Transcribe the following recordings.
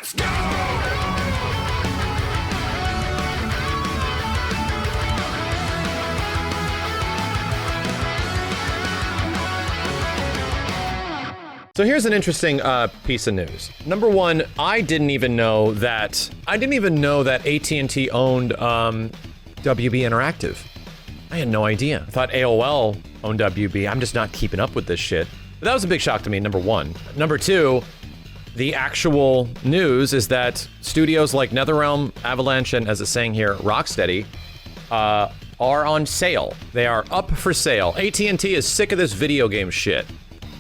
Let's go! So here's an interesting piece of news. Number one, I didn't even know that AT&T owned WB Interactive. I had no idea. I thought AOL owned WB. I'm just not keeping up with this shit. But that was a big shock to me, number one. Number two, the actual news is that studios like NetherRealm, Avalanche, and as it's saying here, Rocksteady, are on sale. They are up for sale. AT&T is sick of this video game shit.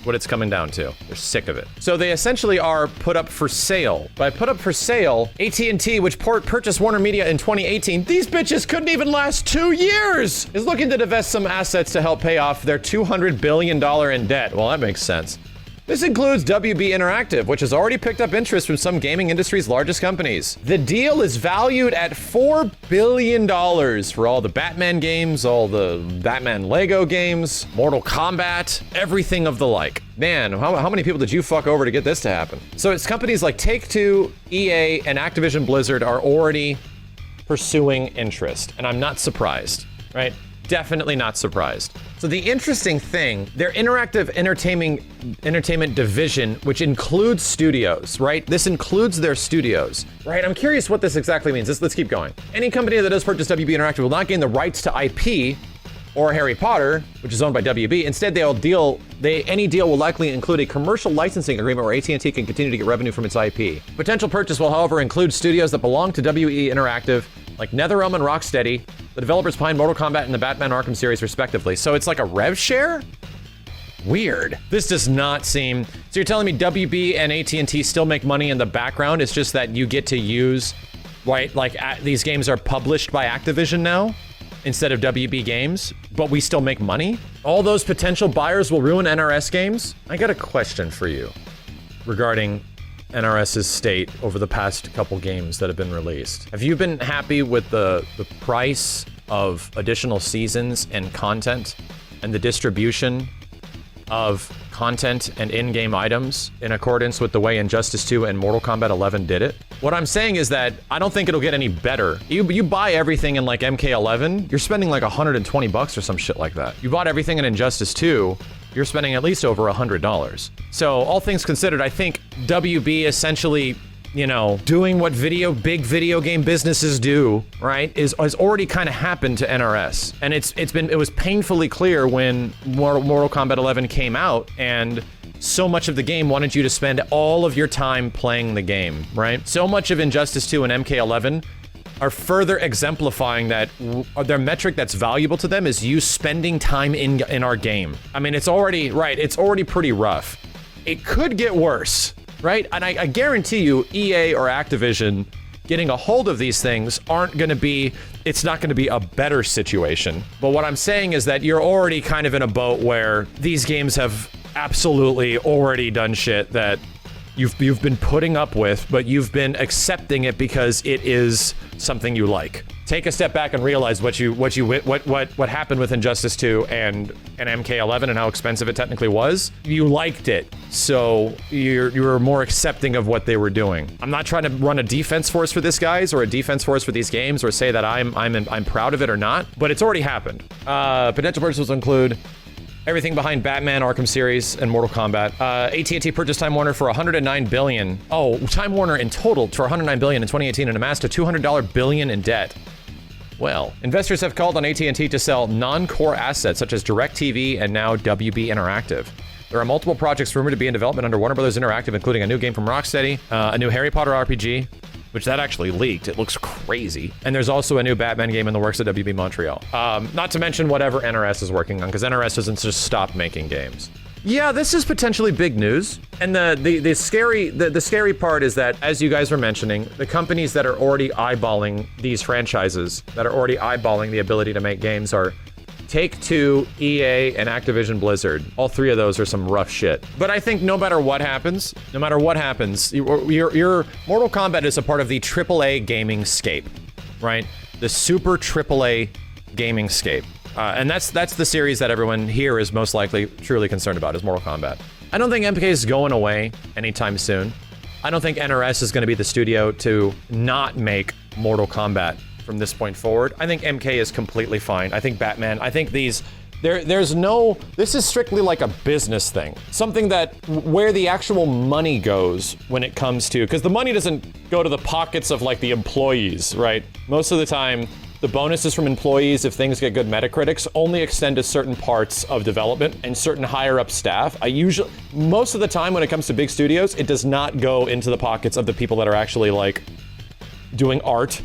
What it's coming down to. They're sick of it. So they essentially are put up for sale. By put up for sale, AT&T, which purchased Warner Media in 2018, these bitches couldn't even last 2 years, is looking to divest some assets to help pay off their $200 billion in debt. Well, that makes sense. This includes WB Interactive, which has already picked up interest from some gaming industry's largest companies. The deal is valued at $4 billion for all the Batman games, all the Batman Lego games, Mortal Kombat, everything of the like. Man, how many people did you fuck over to get this to happen? So it's companies like Take-Two, EA, and Activision Blizzard are already pursuing interest, and I'm not surprised, right? Definitely not surprised. So the interesting thing, their interactive entertainment division, which includes studios, right? This includes their studios, right? I'm curious what this exactly means. Let's keep going. Any company that does purchase WB Interactive will not gain the rights to IP or Harry Potter, which is owned by WB. Instead, any deal will likely include a commercial licensing agreement where AT&T can continue to get revenue from its IP. Potential purchase will, however, include studios that belong to WB Interactive, like NetherRealm and Rocksteady, the developers behind Mortal Kombat and the Batman Arkham series, respectively. So it's like a rev share? Weird. This does not seem... So you're telling me WB and AT&T still make money in the background? It's just that you get to use, right, like these games are published by Activision now instead of WB games, but we still make money? All those potential buyers will ruin NRS games? I got a question for you regarding NRS's state over the past couple games that have been released. Have you been happy with the price of additional seasons and content and the distribution of content and in-game items in accordance with the way Injustice 2 and Mortal Kombat 11 did it? What I'm saying is that I don't think it'll get any better. You buy everything in like MK11, you're spending like 120 bucks or some shit like that. You bought everything in Injustice 2, you're spending at least over $100. So all things considered, I think WB essentially, you know, doing what big video game businesses do, right, has already kind of happened to NRS. And it was painfully clear when Mortal Kombat 11 came out and so much of the game wanted you to spend all of your time playing the game, right? So much of Injustice 2 and MK11 are further exemplifying that their metric that's valuable to them is you spending time in our game. I mean, it's already pretty rough. It could get worse, right? And I guarantee you, EA or Activision getting a hold of these things it's not gonna be a better situation. But what I'm saying is that you're already kind of in a boat where these games have absolutely already done shit that you've been putting up with, but you've been accepting it because it is something you like. Take a step back and realize what happened with Injustice 2 and MK11 and how expensive it technically was. You liked it, so you're more accepting of what they were doing. I'm not trying to run a defense force for this guys or a defense force for these games or say that I'm proud of it or not, but it's already happened. Potential purchases include everything behind Batman Arkham series and Mortal Kombat. AT&T purchased Time Warner for $109 billion. Oh, Time Warner in total for $109 billion in 2018 and amassed a $200 billion in debt. Well, investors have called on AT&T to sell non-core assets such as DirecTV and now WB Interactive. There are multiple projects rumored to be in development under Warner Bros. Interactive, including a new game from Rocksteady, a new Harry Potter RPG, which that actually leaked. It looks crazy. And there's also a new Batman game in the works at WB Montreal. Not to mention whatever NRS is working on, because NRS doesn't just stop making games. Yeah, this is potentially big news. And the scary part is that, as you guys were mentioning, the companies that are already eyeballing these franchises, that are already eyeballing the ability to make games are Take-Two, EA, and Activision Blizzard. All three of those are some rough shit. But I think no matter what happens, your Mortal Kombat is a part of the AAA gaming scape, right? The super AAA gaming scape. And that's the series that everyone here is most likely truly concerned about, is Mortal Kombat. I don't think MK is going away anytime soon. I don't think NRS is going to be the studio to not make Mortal Kombat from this point forward. I think MK is completely fine. I think Batman, I think these, there's no, this is strictly like a business thing. Something that, where the actual money goes when it comes to, because the money doesn't go to the pockets of like the employees, right? Most of the time, the bonuses from employees, if things get good Metacritics, only extend to certain parts of development and certain higher up staff. Most of the time when it comes to big studios, it does not go into the pockets of the people that are actually like doing art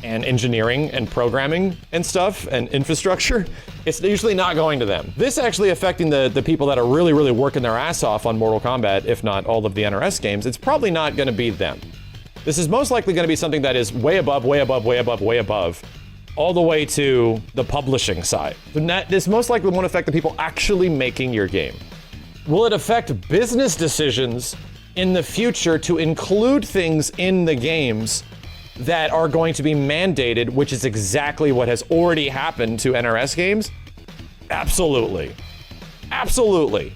and engineering and programming and stuff and infrastructure. It's usually not going to them. This actually affecting the people that are really, really working their ass off on Mortal Kombat, if not all of the NRS games, it's probably not gonna be them. This is most likely gonna be something that is way above, way above, way above, way above, all the way to the publishing side. This most likely won't affect the people actually making your game. Will it affect business decisions in the future to include things in the games that are going to be mandated, which is exactly what has already happened to NRS games? Absolutely. Absolutely.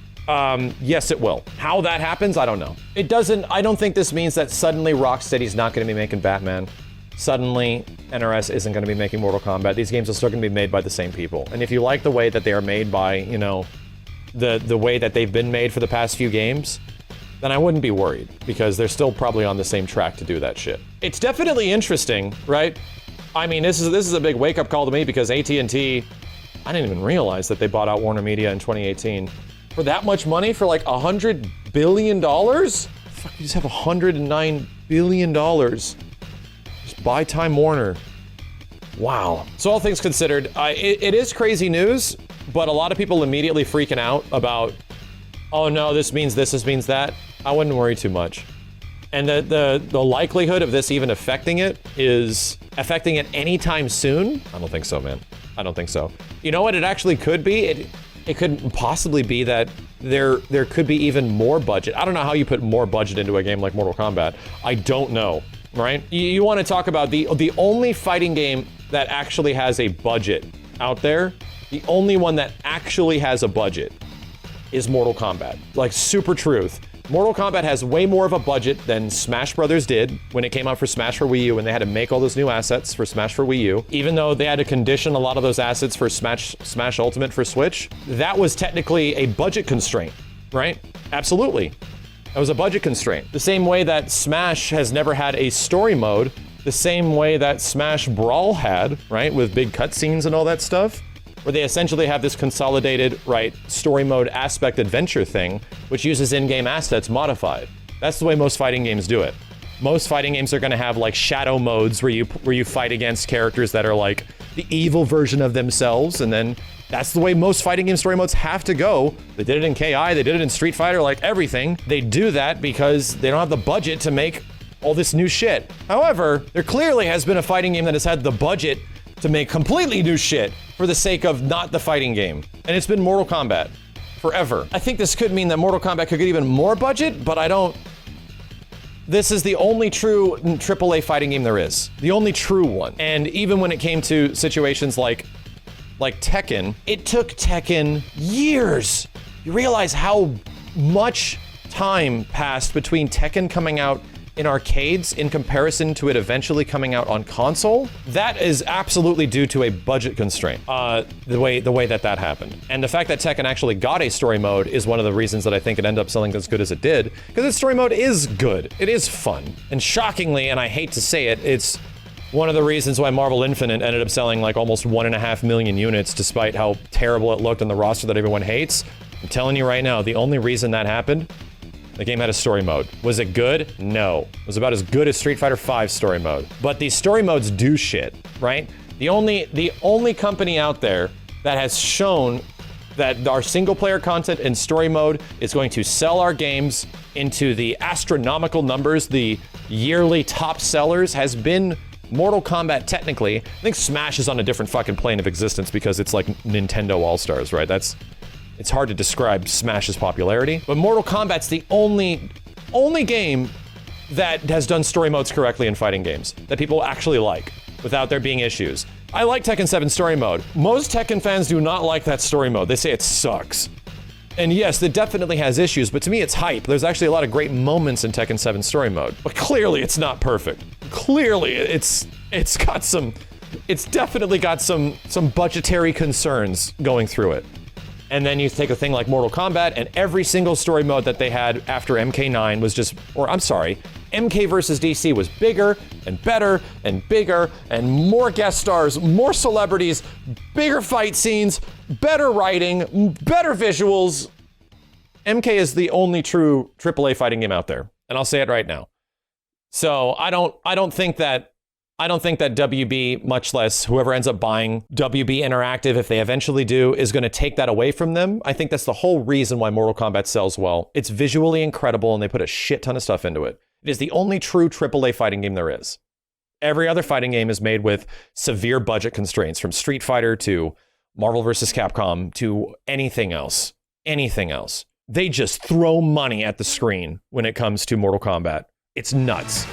Yes, it will. How that happens, I don't know. I don't think this means that suddenly Rocksteady's not going to be making Batman. Suddenly, NRS isn't going to be making Mortal Kombat. These games are still going to be made by the same people. And if you like the way that they are made by, you know, the way that they've been made for the past few games, then I wouldn't be worried, because they're still probably on the same track to do that shit. It's definitely interesting, right? I mean, this is a big wake-up call to me, because AT&T, I didn't even realize that they bought out Warner Media in 2018. For that much money, for like $100 billion? Fuck, you just have $109 billion. Buy Time Warner. Wow. So all things considered, it is crazy news, but a lot of people immediately freaking out about, oh no, this means this, this means that. I wouldn't worry too much. And the likelihood of this even affecting it anytime soon? I don't think so, man. I don't think so. You know what it actually could be? It could possibly be that there could be even more budget. I don't know how you put more budget into a game like Mortal Kombat. I don't know. Right? You want to talk about the only fighting game that actually has a budget out there, the only one that actually has a budget is Mortal Kombat. Like, super truth. Mortal Kombat has way more of a budget than Smash Brothers did when it came out for Smash for Wii U, and they had to make all those new assets for Smash for Wii U. Even though they had to condition a lot of those assets for Smash Ultimate for Switch, that was technically a budget constraint, right? Absolutely. That was a budget constraint. The same way that Smash has never had a story mode, the same way that Smash Brawl had, right, with big cutscenes and all that stuff, where they essentially have this consolidated, right, story mode aspect adventure thing, which uses in-game assets modified. That's the way most fighting games do it. Most fighting games are gonna have like shadow modes where you fight against characters that are like the evil version of themselves, and then that's the way most fighting game story modes have to go. They did it in KI, they did it in Street Fighter, like everything. They do that because they don't have the budget to make all this new shit. However, there clearly has been a fighting game that has had the budget to make completely new shit for the sake of not the fighting game. And it's been Mortal Kombat. Forever. I think this could mean that Mortal Kombat could get even more budget, but I don't... This is the only true AAA fighting game there is. The only true one. And even when it came to situations like Tekken, it took Tekken years. You realize how much time passed between Tekken coming out in arcades in comparison to it eventually coming out on console? That is absolutely due to a budget constraint, the way that happened. And the fact that Tekken actually got a story mode is one of the reasons that I think it ended up selling as good as it did, because its story mode is good. It is fun. And shockingly, and I hate to say it, it's one of the reasons why Marvel Infinite ended up selling like almost 1.5 million units, despite how terrible it looked on the roster that everyone hates. I'm telling you right now, the only reason that happened, the game had a story mode. Was it good? No. It was about as good as Street Fighter V story mode. But these story modes do shit, right? The only company out there that has shown that our single player content and story mode is going to sell our games into the astronomical numbers, the yearly top sellers, has been Mortal Kombat technically. I think Smash is on a different fucking plane of existence because it's like Nintendo All-Stars, right? It's hard to describe Smash's popularity, but Mortal Kombat's the only game that has done story modes correctly in fighting games that people actually like without there being issues. I like Tekken 7 story mode. Most Tekken fans do not like that story mode. They say it sucks. And yes, it definitely has issues, but to me it's hype. There's actually a lot of great moments in Tekken 7 story mode, but clearly it's not perfect. Clearly it's definitely got some budgetary concerns going through it. And then you take a thing like Mortal Kombat, and every single story mode that they had after MK9 was just, or I'm sorry, MK versus DC was bigger and better and bigger and more guest stars, more celebrities, bigger fight scenes, better writing, better visuals. MK is the only true AAA fighting game out there, and I'll say it right now. So I don't think that WB, much less whoever ends up buying WB Interactive, if they eventually do, is going to take that away from them. I think that's the whole reason why Mortal Kombat sells well. It's visually incredible, and they put a shit ton of stuff into it. It is the only true AAA fighting game there is. Every other fighting game is made with severe budget constraints, from Street Fighter to Marvel vs. Capcom to anything else. Anything else. They just throw money at the screen when it comes to Mortal Kombat. It's nuts.